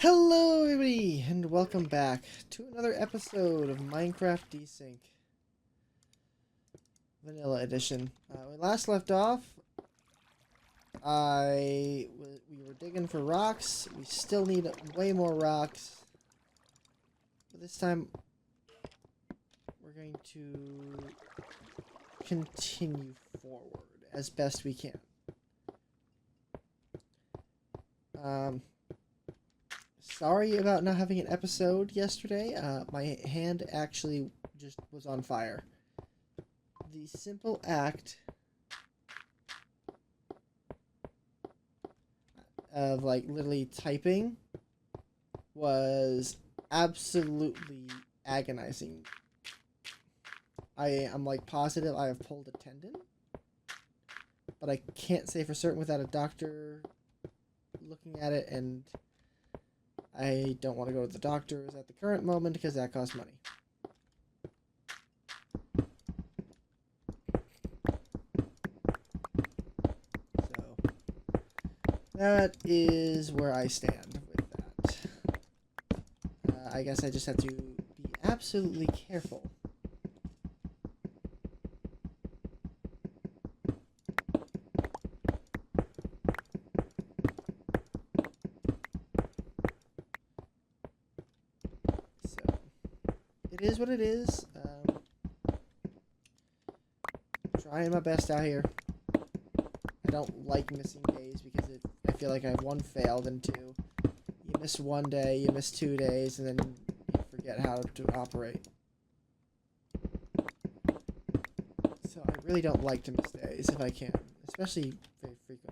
Hello everybody and welcome back to another episode of Minecraft Desync Vanilla Edition. We last left off, we were digging for rocks. We still need way more rocks. But this time we're going to continue forward as best we can. Sorry about not having an episode yesterday. My hand actually just was on fire. The simple act of literally typing was absolutely agonizing. I'm positive I have pulled a tendon, but I can't say for certain without a doctor looking at it, and I don't want to go to the doctors at the current moment because that costs money. So that is where I stand with that. I guess I just have to be absolutely careful. It is what it is. Trying my best out here. I don't like missing days because I feel like I have one fail, then two. You miss one day, you miss 2 days, and then you forget how to operate. So I really don't like to miss days if I can, especially very frequently.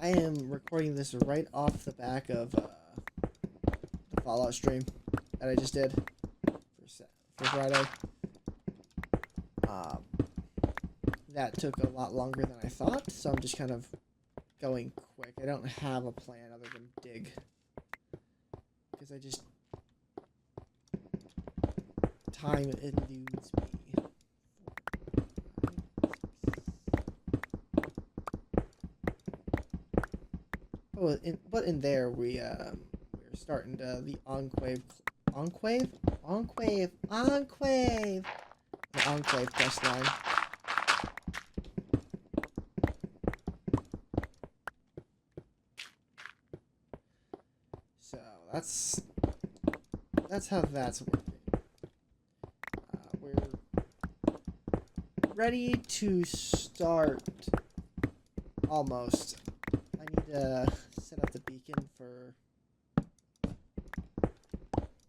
I am recording this right off the back of the Fallout stream that I just did for Friday. That took a lot longer than I thought, so I'm just kind of going quick. I don't have a plan other than dig, because time eludes me. Oh, but in there we're starting to the Enclave quest line. So that's how that's working. We're ready to start almost. I need to set up the beacon for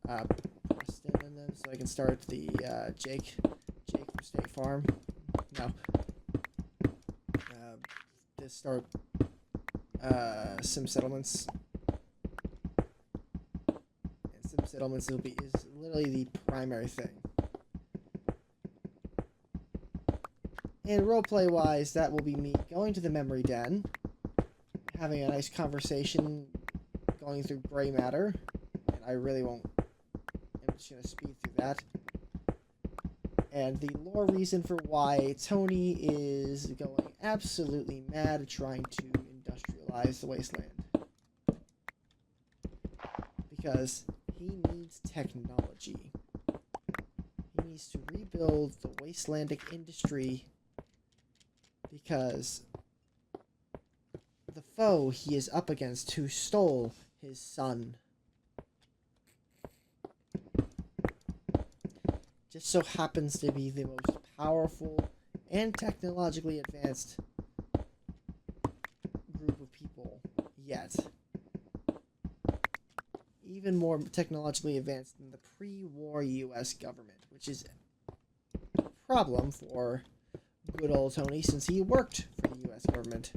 Preston and them so I can start the Jake from State Farm. No. To start Sim Settlements. And Sim Settlements is literally the primary thing. And roleplay wise, that will be me going to the memory den, having a nice conversation, going through gray matter, and I really won't. I'm just gonna speed through that. And the lore reason for why Tony is going absolutely mad trying to industrialize the wasteland, because he needs technology. He needs to rebuild the wastelandic industry, because the foe he is up against who stole his son just so happens to be the most powerful and technologically advanced group of people yet. Even more technologically advanced than the pre-war US government, which is a problem for good old Tony since he worked for the US government,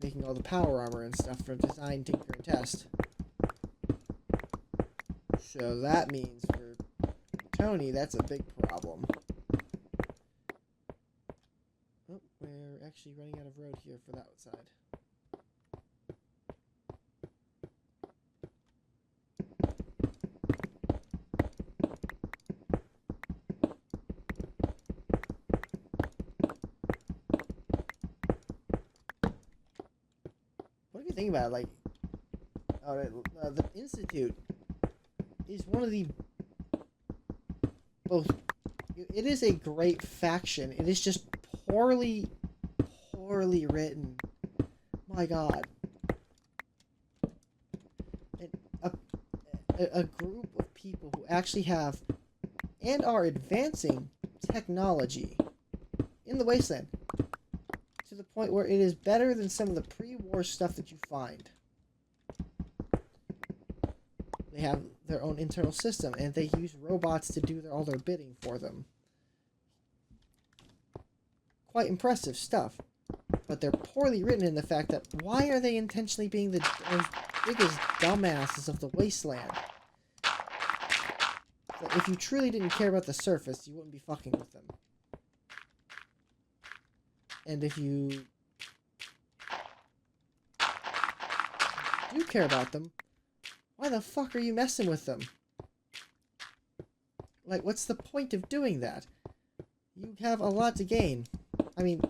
making all the power armor and stuff from design, tinker, and test. So that means for Tony, that's a big problem. Oh, we're actually running out of road here for that side. think about it, like, the Institute is one of the both. It is a great faction. It is just poorly written. My God. A group of people who actually have and are advancing technology in the wasteland to the point where it is better than some of the pre-war stuff that you find. They have their own internal system, and they use robots to do all their bidding for them. Quite impressive stuff. But they're poorly written in the fact that why are they intentionally being the biggest dumbasses of the wasteland? That if you truly didn't care about the surface, you wouldn't be fucking with them. And if you do care about them, why the fuck are you messing with them? Like, what's the point of doing that? You have a lot to gain. I mean,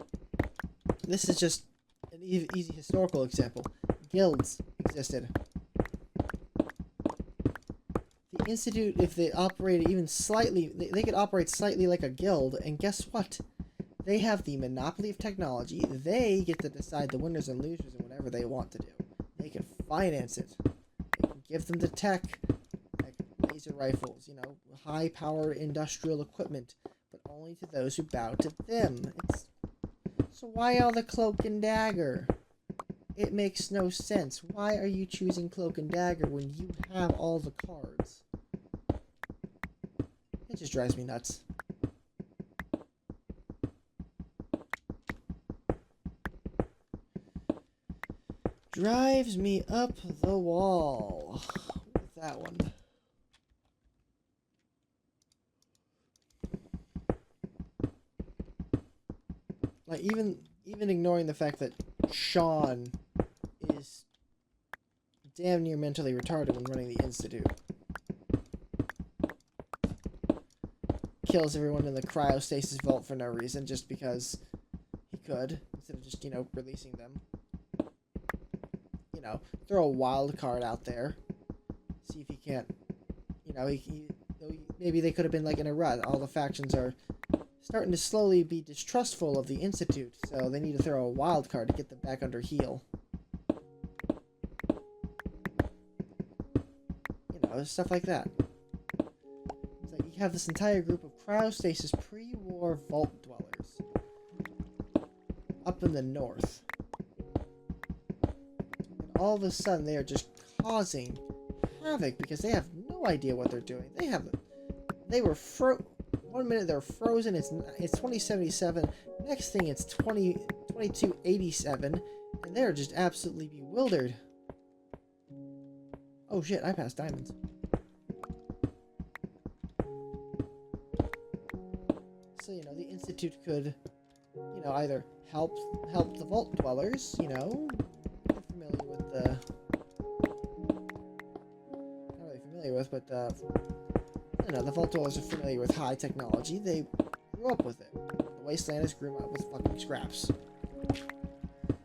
this is just an easy historical example. Guilds existed. The Institute, if they operated even slightly, they could operate slightly like a guild, and guess what? They have the monopoly of technology. They get to decide the winners and losers and whatever they want to do. They can finance it. They can give them the tech, like laser rifles, you know, high-powered industrial equipment, but only to those who bow to them. So why all the cloak and dagger? It makes no sense. Why are you choosing cloak and dagger when you have all the cards? It just drives me nuts. Drives me up the wall with that one. Like, even ignoring the fact that Sean is damn near mentally retarded when running the Institute. Kills everyone in the cryostasis vault for no reason, just because he could, instead of just, you know, releasing them. You know, throw a wild card out there. See if he can't, you know, maybe they could have been like in a rut. All the factions are starting to slowly be distrustful of the Institute, so they need to throw a wild card to get them back under heel. You know, stuff like that. It's like you have this entire group of cryostasis pre-war vault dwellers up in the north. And all of a sudden they are just causing havoc because they have no idea what they're doing. They were 1 minute they're frozen, it's 2077, next thing it's 2287, and they're just absolutely bewildered. Oh shit, I passed diamonds. So, you know, the Institute could, you know, either help the Vault Dwellers, you know, get familiar with the... Not really familiar with, but, you know, the Vault Dwellers are familiar with high technology. They grew up with it. The Wastelanders grew up with fucking scraps.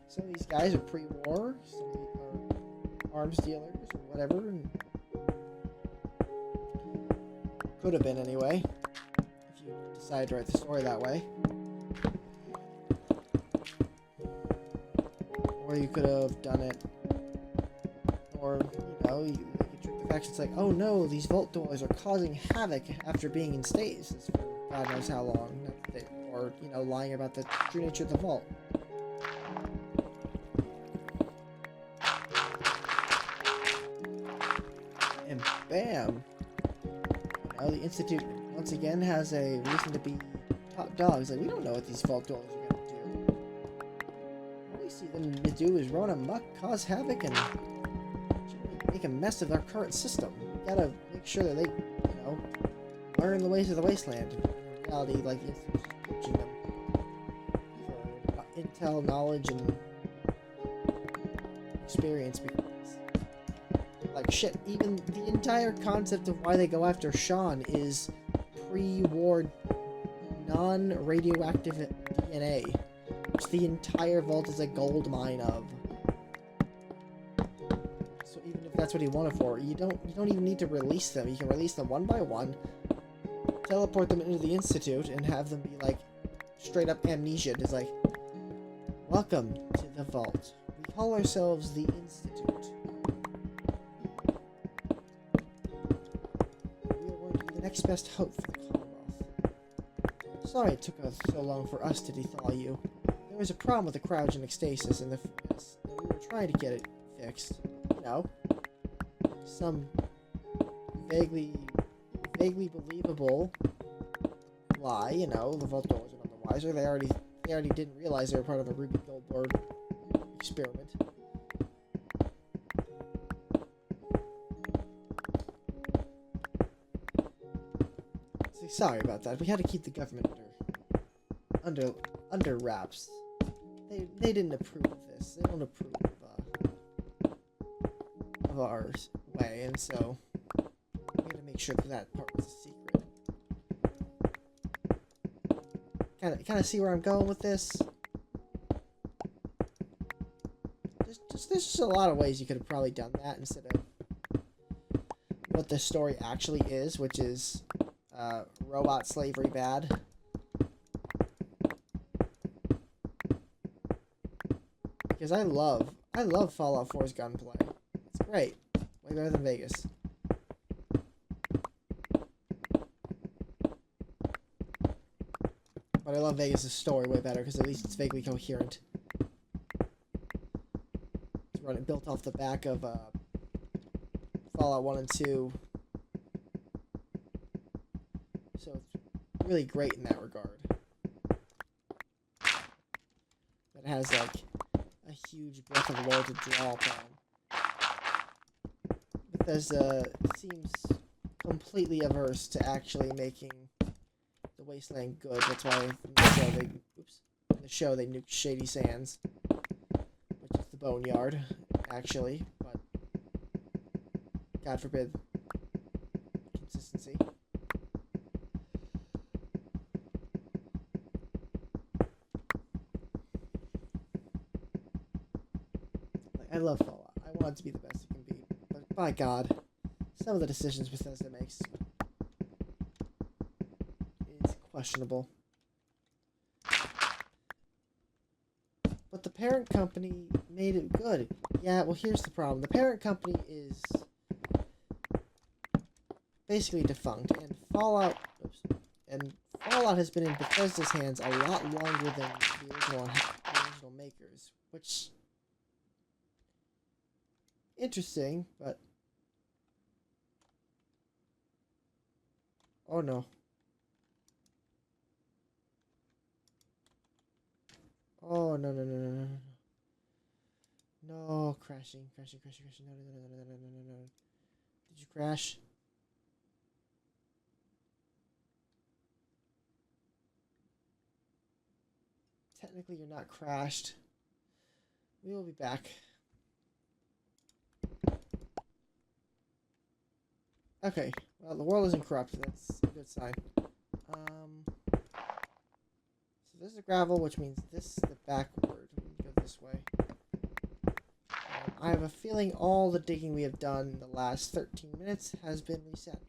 Some of these guys are pre-war, some are arms dealers, or whatever. And could have been anyway, if you decide to write the story that way. Or you could have done it, or, you know, they could trick the factions like, oh no, these Vault Dwellers are causing havoc after being in stasis for God knows how long. Or, you know, lying about the true nature of the vault. And bam! You know, the Institute once again has a reason to be top dogs. Like, we don't know what these Vault Dwellers are going to do. All we see them to do is run amok, cause havoc, and make a mess of our current system. We gotta make sure that they, you know, learn the ways of the wasteland. In reality, like, the Institute's teaching them for intel, knowledge, and experience. Because, like, shit, even the entire concept of why they go after Sean is pre-war non-radioactive DNA, which the entire vault is a gold mine of. that's what he wanted for. You don't even need to release them. You can release them one by one, teleport them into the Institute, and have them be like straight up amnesia. It's like, welcome to the vault. We call ourselves the Institute. We are going to be the next best hope for the Commonwealth. Sorry it took us so long for us to thaw you. There was a problem with the cryogenic stasis in the furnace, and we were trying to get it fixed. You know, some vaguely believable lie. You know, the vault doors are none the wiser. They already didn't realize they were part of a Ruby Goldberg experiment. So, sorry about that. We had to keep the government under wraps. They didn't approve of this. They don't approve of our way, and so we had to make sure that part was a secret. Kind of see where I'm going with this. There's just a lot of ways you could have probably done that instead of what the story actually is, which is robot slavery bad. Because I love Fallout 4's gunplay. It's great. Way better than Vegas. But I love Vegas' story way better because at least it's vaguely coherent. It's built off the back of Fallout 1 and 2. So it's really great in that regard. It has like a huge breath of lore to draw upon. Bethesda seems completely averse to actually making the Wasteland good. That's why in the show they nuked Shady Sands, which is the Boneyard, actually. But God forbid consistency. I love Fallout. I want it to be the best it can be. But by God, some of the decisions Bethesda makes is questionable. But the parent company made it good. Yeah, well, here's the problem. The parent company is basically defunct, and Fallout has been in Bethesda's hands a lot longer than the original makers, which interesting, but oh no. Oh no. No, crashing. No. Did you crash? Technically you're not crashed. We will be back. Okay, well, the world isn't corrupt. That's a good sign. So this is gravel, which means this is the backward. We can go this way. I have a feeling all the digging we have done in the last 13 minutes has been reset.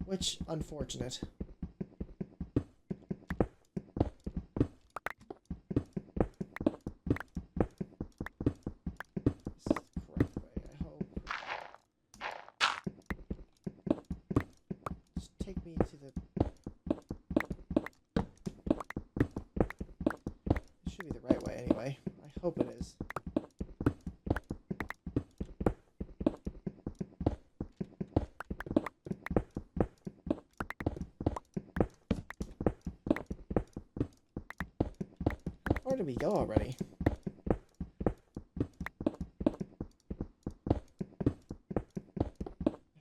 Which, unfortunate. This is the correct way, I hope. Just take me to the... It should be the right way anyway. I hope it is. Where did we go already? I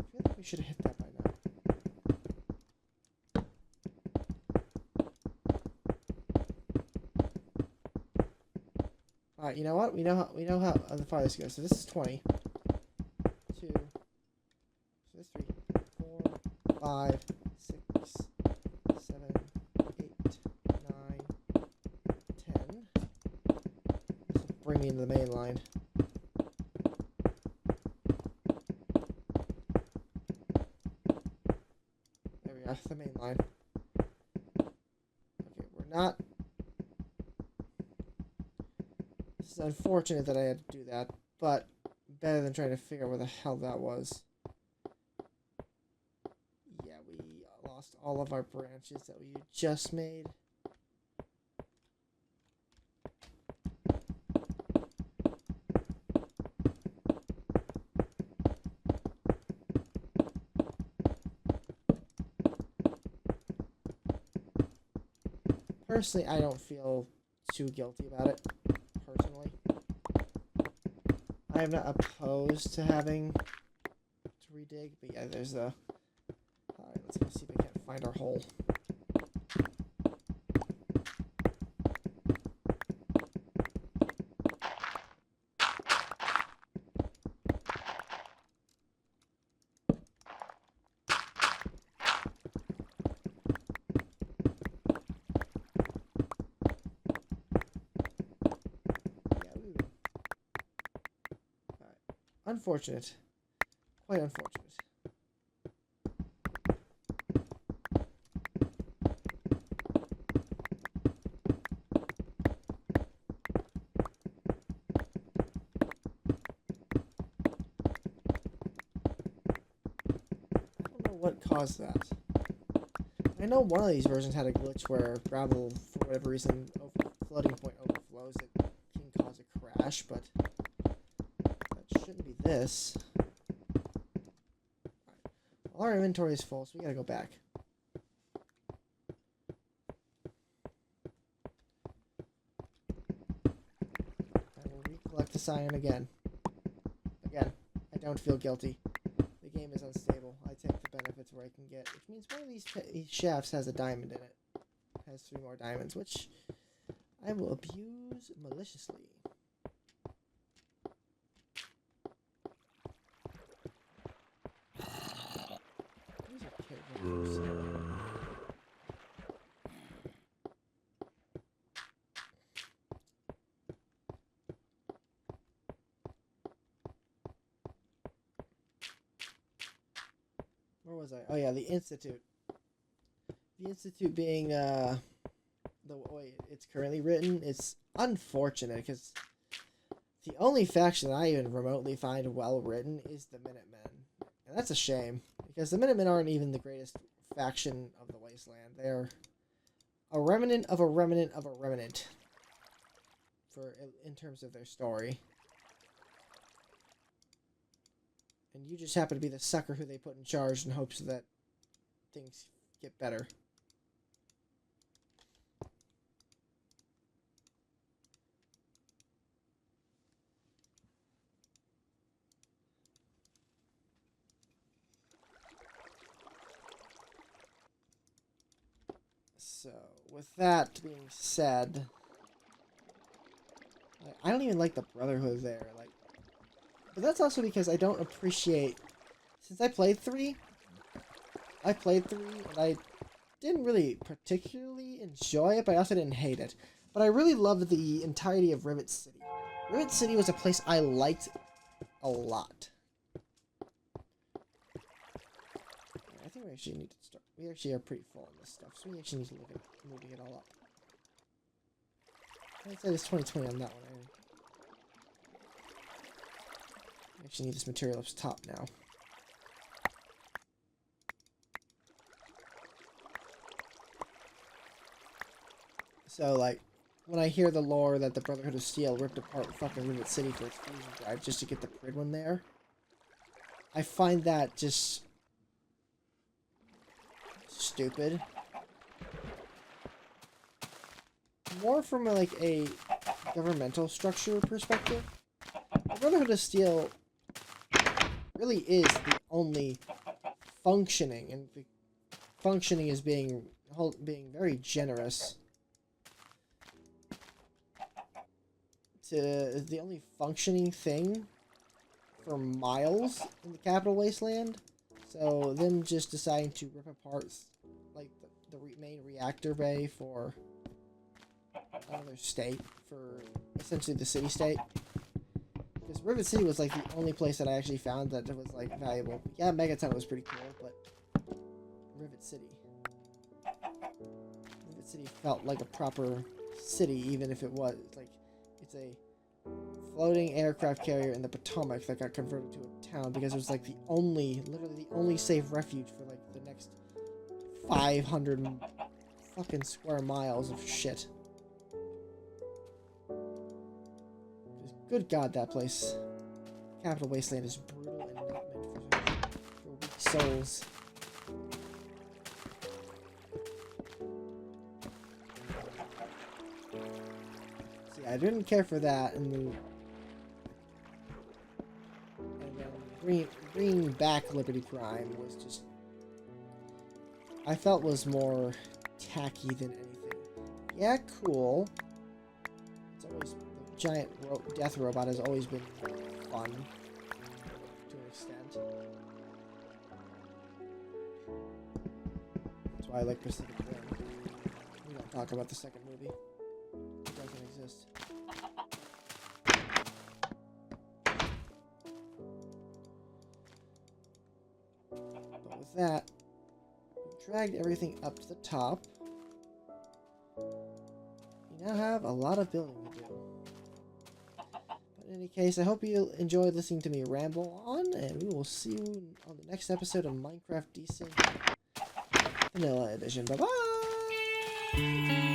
feel like we should have hit that by now. Alright, you know what? We know how far this goes. So this is 20. 2. So this 3, 4, 5, 6, 7, 8, 9, 10. This will bring me into the main line. There we go, the main line. Okay, we're not. It's unfortunate that I had to do that, but better than trying to figure out where the hell that was. Yeah, we lost all of our branches that we just made. Personally, I don't feel too guilty about it. Personally, I am not opposed to having to redig, but yeah, there's a. Alright, let's go see if I can't find our hole. Unfortunate. Quite unfortunate. I don't know what caused that. I know one of these versions had a glitch where gravel, for whatever reason, floating point overflows. It can cause a crash, but that shouldn't be this. Our inventory is full, so we gotta go back. I will recollect this iron again. Again, I don't feel guilty. The game is unstable. I take the benefits where I can get, which means one of these shafts has a diamond in it. Has 3 more diamonds, which I will abuse maliciously. Where was I? Oh yeah, the Institute. The Institute being the way it's currently written, it's unfortunate because the only faction that I even remotely find well written is the Minutemen. And that's a shame, because the Minutemen aren't even the greatest faction of the Wasteland. They're a remnant of a remnant of a remnant in terms of their story. And you just happen to be the sucker who they put in charge in hopes that things get better. So, with that being said, I don't even like the Brotherhood there. But that's also because I don't appreciate. Since I played 3, and I didn't really particularly enjoy it, but I also didn't hate it. But I really loved the entirety of Rivet City. Rivet City was a place I liked a lot. I think we actually need to start. We actually are pretty full on this stuff, so we actually need to look at moving it all up. I'd say it's 2020 on that one. I actually need this material up top now. So, like, when I hear the lore that the Brotherhood of Steel ripped apart fucking Rivet City for its fusion drive just to get the Prid one there, I find that just stupid. More from like a governmental structure perspective, the Brotherhood of Steel really is the only functioning, and the functioning is being very generous. the only functioning thing for miles in the capital wasteland. So them just deciding to rip apart like the main reactor bay for another state, for essentially the city state. Because Rivet City was like the only place that I actually found that was like valuable. Yeah, Megaton was pretty cool, but Rivet City felt like a proper city, even if it was like it's a floating aircraft carrier in the Potomac that got converted to a town because it was like literally the only safe refuge for like the next 500 fucking square miles of shit. Good God, that place. Capital Wasteland is brutal and not meant for weak souls. See, I didn't care for that, and then bringing back Liberty Prime was just, I felt was more tacky than anything. Yeah, cool. It's always, the giant death robot has always been fun to an extent. That's why I like Pacific Rim. We don't talk about the second movie. It doesn't exist. But with that, we dragged everything up to the top. You now have a lot of building to do. But in any case, I hope you enjoyed listening to me ramble on, and we will see you on the next episode of Minecraft Desynced Vanilla Edition. Bye-bye!